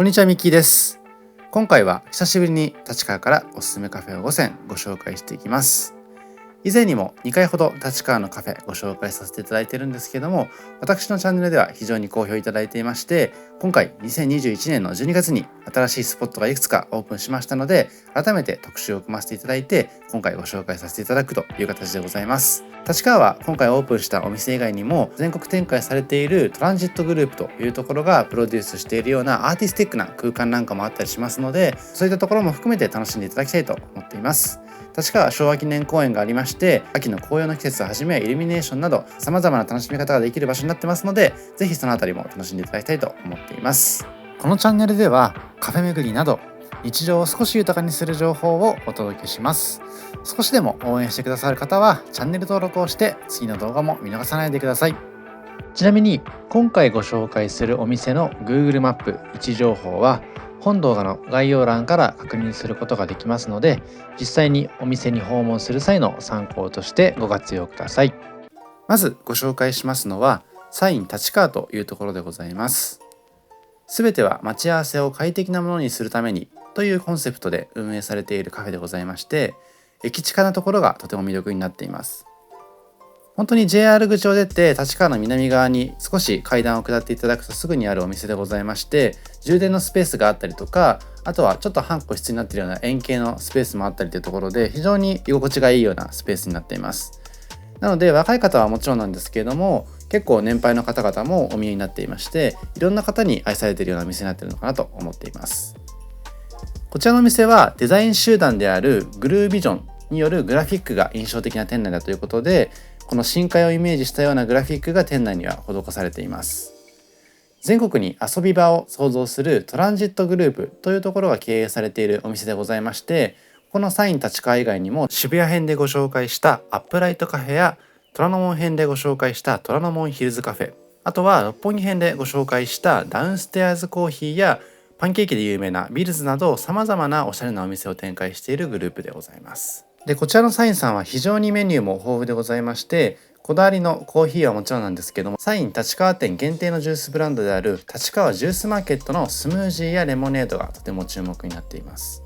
こんにちは、ミッキーです。今回は久しぶりに立川からおすすめカフェを5選ご紹介していきます。以前にも2回ほど立川のカフェご紹介させていただいているんですけども、私のチャンネルでは非常に好評いただいていまして、今回2021年の12月に新しいスポットがいくつかオープンしましたので、改めて特集を組ませていただいて、今回ご紹介させていただくという形でございます。立川は今回オープンしたお店以外にも全国展開されているトランジットグループというところがプロデュースしているようなアーティスティックな空間なんかもあったりしますので、そういったところも含めて楽しんでいただきたいと思っています。立川昭和記念公園がありまして、秋の紅葉の季節をはじめイルミネーションなど様々な楽しみ方ができる場所になってますので、ぜひそのあたりも楽しんでいただきたいと思っています。このチャンネルではカフェ巡りなど日常を少し豊かにする情報をお届けします。少しでも応援してくださる方はチャンネル登録をして次の動画も見逃さないでください。ちなみに今回ご紹介するお店の Google マップ位置情報は本動画の概要欄から確認することができますので、実際にお店に訪問する際の参考としてご活用ください。まずご紹介しますのはサイン立川というところでございます。すべては待ち合わせを快適なものにするためにというコンセプトで運営されているカフェでございまして、駅近なところがとても魅力になっています。本当に JR 口を出て立川の南側に少し階段を下っていただくとすぐにあるお店でございまして、充電のスペースがあったりとか、あとはちょっと半個室になっているような円形のスペースもあったりというところで、非常に居心地がいいようなスペースになっています。なので若い方はもちろんなんですけれども、結構年配の方々もお見えになっていまして、いろんな方に愛されているような店になっているのかなと思っています。こちらのお店はデザイン集団であるグルービジョンによるグラフィックが印象的な店内だということで、この深海をイメージしたようなグラフィックが店内には施されています。全国に遊び場を創造するトランジットグループというところが経営されているお店でございまして、このサイン立川以外にも渋谷編でご紹介したアップライトカフェや虎ノ門編でご紹介した虎ノ門ヒルズカフェ、あとは六本木編でご紹介したダウンステアーズコーヒーやパンケーキで有名なビルズなど様々なおしゃれなお店を展開しているグループでございます。で、こちらのサインさんは非常にメニューも豊富でございまして、こだわりのコーヒーはもちろんなんですけども、サイン立川店限定のジュースブランドである立川ジュースマーケットのスムージーやレモネードがとても注目になっています。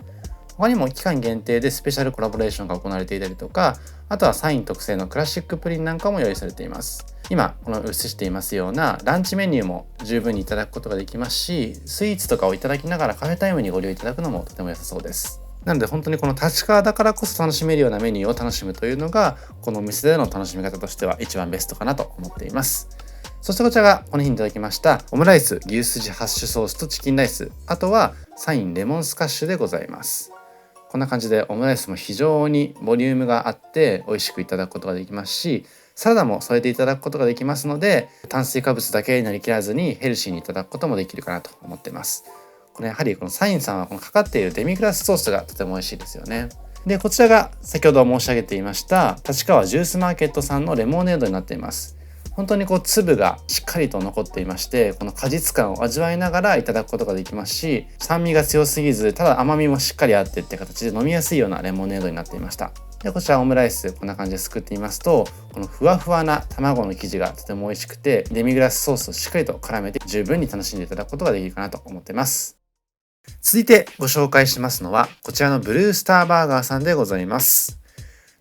他にも期間限定でスペシャルコラボレーションが行われていたりとか、あとはサイン特製のクラシックプリンなんかも用意されています。今この映していますようなランチメニューも十分にいただくことができますし、スイーツとかをいただきながらカフェタイムにご利用いただくのもとても良さそうです。なので本当にこの立川だからこそ楽しめるようなメニューを楽しむというのが、このお店での楽しみ方としては一番ベストかなと思っています。そしてこちらがこの日にいただきましたオムライス牛すじハッシュソースとチキンライス、あとはサインレモンスカッシュでございます。こんな感じでオムライスも非常にボリュームがあって美味しくいただくことができますし、サラダも添えていただくことができますので、炭水化物だけになりきらずにヘルシーにいただくこともできるかなと思っています。これやはりこのサインさんはこのかかっているデミグラスソースがとても美味しいですよね。で、こちらが先ほど申し上げていました立川ジュースマーケットさんのレモネードになっています。本当に粒がしっかりと残っていまして、この果実感を味わいながらいただくことができますし、酸味が強すぎずただ甘みもしっかりあってって形で飲みやすいようなレモネードになっていました。で、こちらオムライスこんな感じですくってみますと、このふわふわな卵の生地がとても美味しくて、デミグラスソースをしっかりと絡めて十分に楽しんでいただくことができるかなと思っています。続いてご紹介しますのはこちらのブルースターバーガーさんでございます。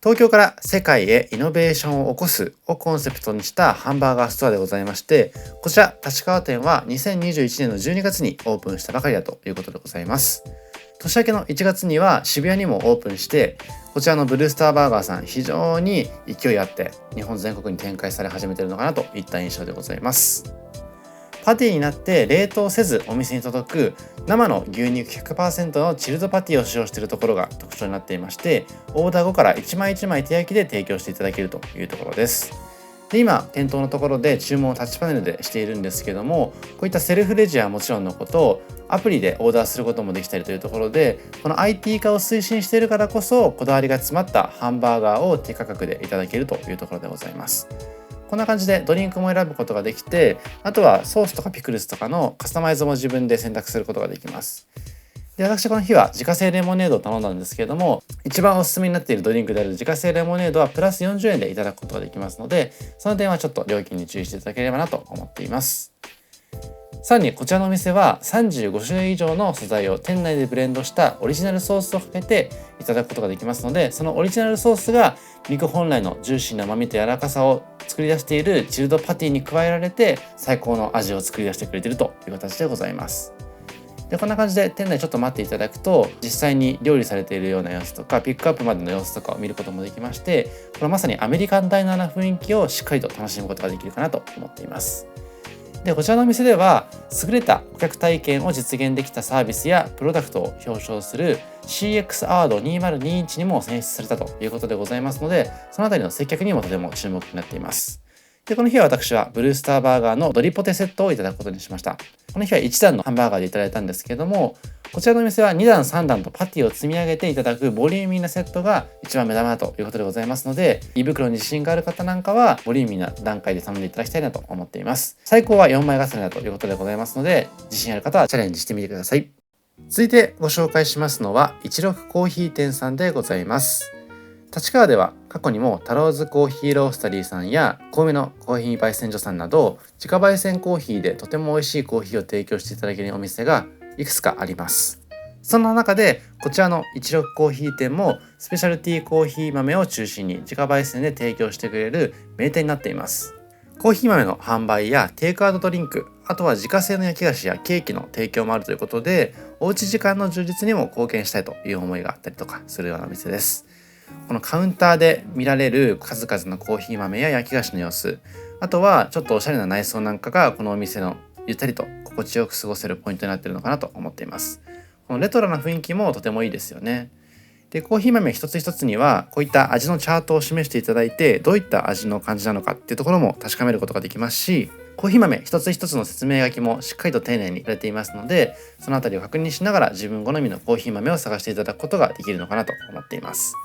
東京から世界へイノベーションを起こすをコンセプトにしたハンバーガーストアでございまして、こちら立川店は2021年の12月にオープンしたばかりだということでございます。年明けの1月には渋谷にもオープンして、こちらのブルースターバーガーさん非常に勢いあって日本全国に展開され始めているのかなといった印象でございます。パティになって冷凍せずお店に届く生の牛肉 100% のチルドパティを使用しているところが特徴になっていまして、オーダー後から一枚一枚手焼きで提供していただけるというところです。で、今店頭のところで注文をタッチパネルでしているんですけども、こういったセルフレジはもちろんのこと、アプリでオーダーすることもできたりというところで、この IT 化を推進しているからこそこだわりが詰まったハンバーガーを低価格でいただけるというところでございます。こんな感じでドリンクも選ぶことができて、あとはソースとかピクルスとかのカスタマイズも自分で選択することができます。で、私この日は自家製レモネードを頼んだんですけれども、一番おすすめになっているドリンクである自家製レモネードはプラス40円でいただくことができますので、その点はちょっと料金に注意していただければなと思っています。さらにこちらのお店は35種類以上の素材を店内でブレンドしたオリジナルソースをかけていただくことができますので、そのオリジナルソースが肉本来のジューシーな旨味と柔らかさを作り出しているチルドパティに加えられて最高の味を作り出してくれているという形でございます。でこんな感じで店内ちょっと待っていただくと実際に料理されているような様子とかピックアップまでの様子とかを見ることもできまして、これまさにアメリカンダイナーな雰囲気をしっかりと楽しむことができるかなと思っています。でこちらのお店では優れた顧客体験を実現できたサービスやプロダクトを表彰する CX アワード2021にも選出されたということでございますので、そのあたりの接客にもとても注目になっています。でこの日は私はブルースターバーガーのドリポテセットをいただくことにしました。この日は1段のハンバーガーでいただいたんですけども、こちらのお店は2段3段とパティを積み上げていただくボリューミーなセットが一番目玉だということでございますので、胃袋に自信がある方なんかはボリューミーな段階で頼んでいただきたいなと思っています。最高は4枚重ねだということでございますので、自信ある方はチャレンジしてみてください。続いてご紹介しますのは16コーヒー店さんでございます。立川では過去にもタローズコーヒーロースタリーさんや神戸のコーヒー焙煎所さんなど自家焙煎コーヒーでとても美味しいコーヒーを提供していただけるお店がいくつかあります。そんな中でこちらの16コーヒー店もスペシャルティーコーヒー豆を中心に自家焙煎で提供してくれる名店になっています。コーヒー豆の販売やテイクアウトドリンク、あとは自家製の焼き菓子やケーキの提供もあるということで、おうち時間の充実にも貢献したいという思いがあったりとかするようなお店です。このカウンターで見られる数々のコーヒー豆や焼き菓子の様子、あとはちょっとおしゃれな内装なんかがこのお店のゆったりと心地よく過ごせるポイントになっているのかなと思っています。このレトロな雰囲気もとてもいいですよね。でコーヒー豆一つ一つにはこういった味のチャートを示していただいて、どういった味の感じなのかっていうところも確かめることができますし、コーヒー豆一つ一つの説明書きもしっかりと丁寧にされていますので、そのあたりを確認しながら自分好みのコーヒー豆を探していただくことができるのかなと思っています。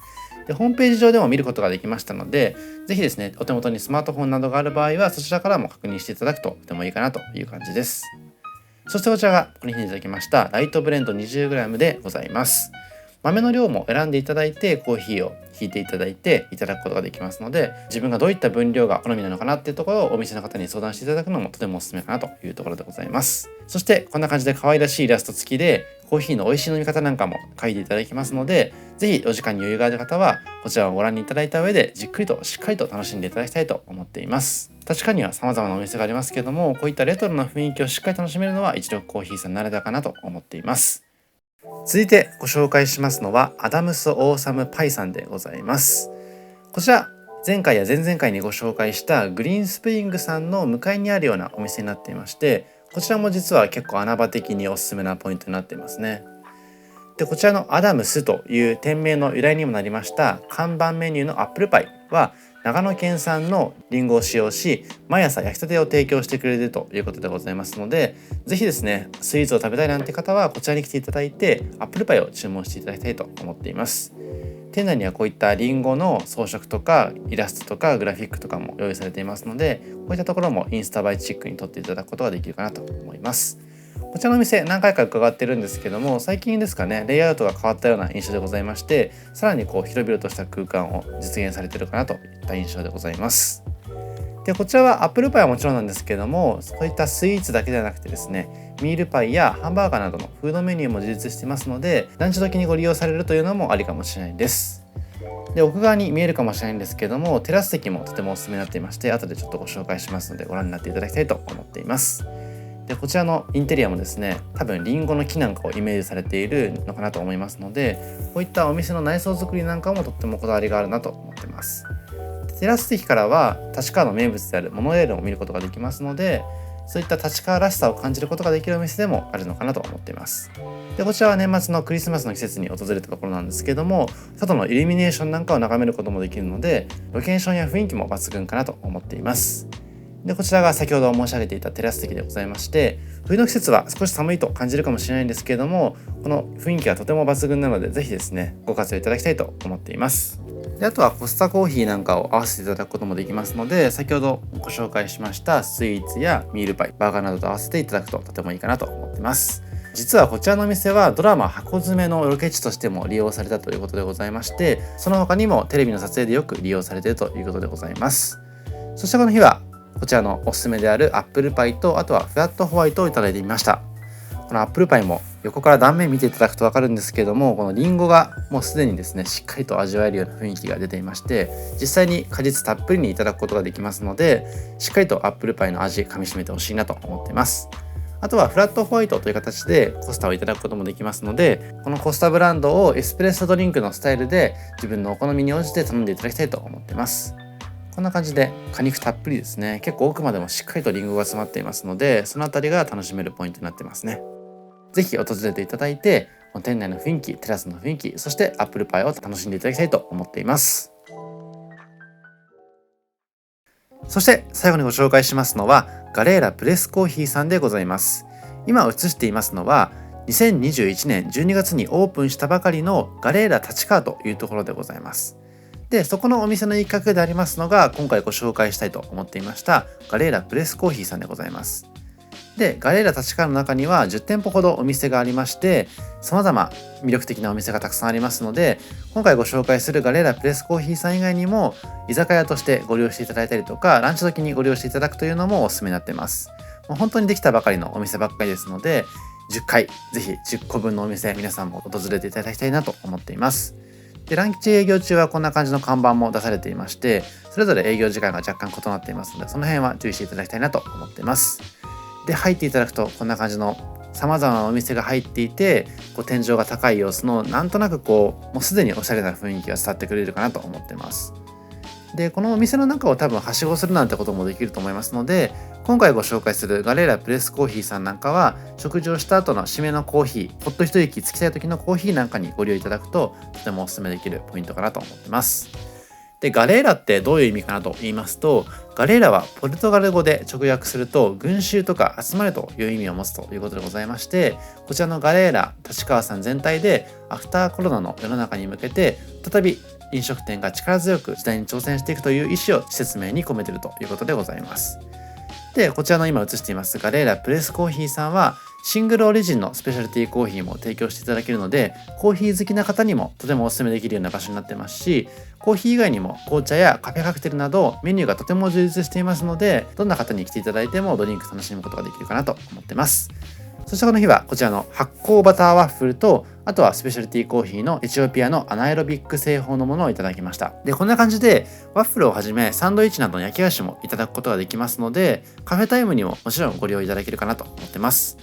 でホームページ上でも見ることができましたので、ぜひですねお手元にスマートフォンなどがある場合はそちらからも確認していただくととてもいいかなという感じです。そしてこちらがこの日にいただきましたライトブレンド 20g でございます。豆の量も選んでいただいてコーヒーをひいていただいていただくことができますので、自分がどういった分量が好みなのかなっていうところをお店の方に相談していただくのもとてもおすすめかなというところでございます。そしてこんな感じで可愛らしいイラスト付きでコーヒーの美味しい飲み方なんかも書いていただきますので、ぜひお時間に余裕がある方はこちらをご覧にいただいた上でじっくりとしっかりと楽しんでいただきたいと思っています。確かには様々なお店がありますけども、こういったレトロな雰囲気をしっかり楽しめるのは16コーヒーさんならではかなと思っています。続いてご紹介しますのはアダムス・オーサム・パイさんでございます。こちら前回や前々回にご紹介したグリーンスプリングさんの向かいにあるようなお店になっていまして、こちらも実は結構穴場的におすすめなポイントになっていますね。でこちらのアダムスという店名の由来にもなりました看板メニューのアップルパイは長野県産のリンゴを使用し、毎朝焼きたてを提供してくれるということでございますので、ぜひですねスイーツを食べたいなんて方はこちらに来ていただいてアップルパイを注文していただきたいと思っています。店内にはこういったリンゴの装飾とかイラストとかグラフィックとかも用意されていますので、こういったところもインスタ映えチックに撮っていただくことができるかなと思います。こちらのお店何回か伺ってるんですけども、最近ですかねレイアウトが変わったような印象でございまして、さらに広々とした空間を実現されているかなといった印象でございます。でこちらはアップルパイはもちろんなんですけども、そういったスイーツだけではなくてですね、ミールパイやハンバーガーなどのフードメニューも充実していますので、ランチ時にご利用されるというのもありかもしれないです。で奥側に見えるかもしれないんですけども、テラス席もとてもおすすめになっていまして、後でちょっとご紹介しますのでご覧になっていただきたいと思っています。でこちらのインテリアもですね、多分リンゴの木なんかをイメージされているのかなと思いますので、こういったお店の内装作りなんかもとってもこだわりがあるなと思っています。テラス席からは立川の名物であるモノレールを見ることができますので、そういった立川らしさを感じることができるお店でもあるのかなと思っています。でこちらは年末のクリスマスの季節に訪れたところなんですけども、外のイルミネーションなんかを眺めることもできるので、ロケーションや雰囲気も抜群かなと思っています。でこちらが先ほど申し上げていたテラス席でございまして、冬の季節は少し寒いと感じるかもしれないんですけれども、この雰囲気はとても抜群なので、ぜひですねご活用いただきたいと思っています。であとはコスタコーヒーなんかを合わせていただくこともできますので、先ほどご紹介しましたスイーツやミールパイ、バーガーなどと合わせていただくととてもいいかなと思っています。実はこちらのお店はドラマ箱詰めのロケ地としても利用されたということでございまして、その他にもテレビの撮影でよく利用されているということでございます。そしてこの日はこちらのおすすめであるアップルパイと、あとはフラットホワイトをいただいてみました。このアップルパイも横から断面見ていただくと分かるんですけども、このリンゴがもうすでにですねしっかりと味わえるような雰囲気が出ていまして、実際に果実たっぷりにいただくことができますので、しっかりとアップルパイの味噛み締めてほしいなと思っています。あとはフラットホワイトという形でコスタをいただくこともできますので、このコスタブランドをエスプレッソドリンクのスタイルで自分のお好みに応じて頼んでいただきたいと思っています。こんな感じで果肉たっぷりですね。結構奥までもしっかりとリンゴが詰まっていますので、そのあたりが楽しめるポイントになってますね。ぜひ訪れていただいて、店内の雰囲気、テラスの雰囲気、そしてアップルパイを楽しんでいただきたいと思っています。そして最後にご紹介しますのはガレーラプレスコーヒーさんでございます。今映していますのは2021年12月にオープンしたばかりのガレーラ立川というところでございます。で、そこのお店の一角でありますのが今回ご紹介したいと思っていましたガレーラプレスコーヒーさんでございます。で、ガレーラ立川の中には10店舗ほどお店がありまして、様々魅力的なお店がたくさんありますので、今回ご紹介するガレーラプレスコーヒーさん以外にも居酒屋としてご利用していただいたりとか、ランチ時にご利用していただくというのもおすすめになっています。もう本当にできたばかりのお店ばっかりですので、10回ぜひ10個分のお店皆さんも訪れていただきたいなと思っています。で、ランチ営業中はこんな感じの看板も出されていまして、それぞれ営業時間が若干異なっていますので、その辺は注意していただきたいなと思っています。で、入っていただくとこんな感じの様々なお店が入っていて、天井が高い様子のなんとなくもうすでにおしゃれな雰囲気が伝わってくれるかなと思っています。で、このお店の中を多分はしごするなんてこともできると思いますので、今回ご紹介するガレーラプレスコーヒーさんなんかは食事をした後の締めのコーヒー、ほっと一息つきたい時のコーヒーなんかにご利用いただくととてもおすすめできるポイントかなと思ってます。で、ガレーラってどういう意味かなと言いますと、ガレーラはポルトガル語で直訳すると群衆とか集まるという意味を持つということでございまして、こちらのガレーラ立川さん全体でアフターコロナの世の中に向けて再び飲食店が力強く時代に挑戦していくという意思を施設名に込めているということでございます。で、こちらの今映していますガレーラプレスコーヒーさんはシングルオリジンのスペシャルティーコーヒーも提供していただけるので、コーヒー好きな方にもとてもお勧めできるような場所になってますし、コーヒー以外にも紅茶やカフェカクテルなどメニューがとても充実していますので、どんな方に来ていただいてもドリンク楽しむことができるかなと思ってます。そしてこの日はこちらの発酵バターワッフルと、あとはスペシャルティーコーヒーのエチオピアのアナエロビック製法のものをいただきました。で、こんな感じでワッフルをはじめサンドイッチなどの焼き菓子もいただくことができますので、カフェタイムにももちろんご利用いただけるかなと思ってます。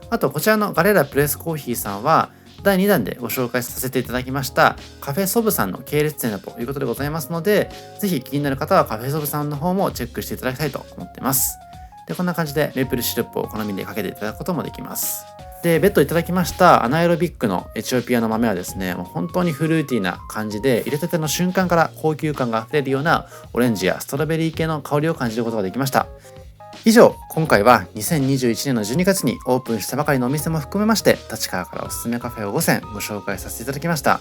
あとこちらのガレーラプレスコーヒーさんは第2弾でご紹介させていただきましたカフェソブさんの系列店だということでございますので、ぜひ気になる方はカフェソブさんの方もチェックしていただきたいと思ってます。で、こんな感じでメープルシロップを好みでかけていただくこともできます。で、別途いただきましたアナエロビックのエチオピアの豆はですね、もう本当にフルーティーな感じで、入れたての瞬間から高級感があふれるようなオレンジやストロベリー系の香りを感じることができました。以上、今回は2021年の12月にオープンしたばかりのお店も含めまして、立川からおすすめカフェを5選ご紹介させていただきました。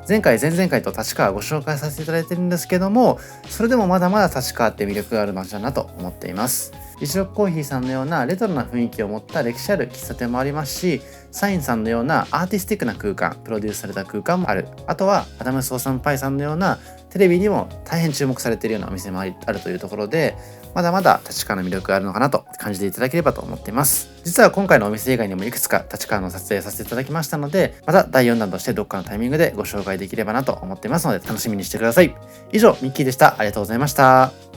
前回前々回と立川をご紹介させていただいているんですけども、それでもまだまだ立川って魅力がある街だなと思っています。一六コーヒーさんのようなレトロな雰囲気を持った歴史ある喫茶店もありますし、サインさんのようなアーティスティックな空間、プロデュースされた空間もある。あとはアダム・ソーサンパイさんのようなテレビにも大変注目されているようなお店もあるというところで、まだまだ立川の魅力があるのかなと感じていただければと思っています。実は今回のお店以外にもいくつか立川の撮影させていただきましたので、また第4弾としてどっかのタイミングでご紹介できればなと思っていますので、楽しみにしてください。以上、ミッキーでした。ありがとうございました。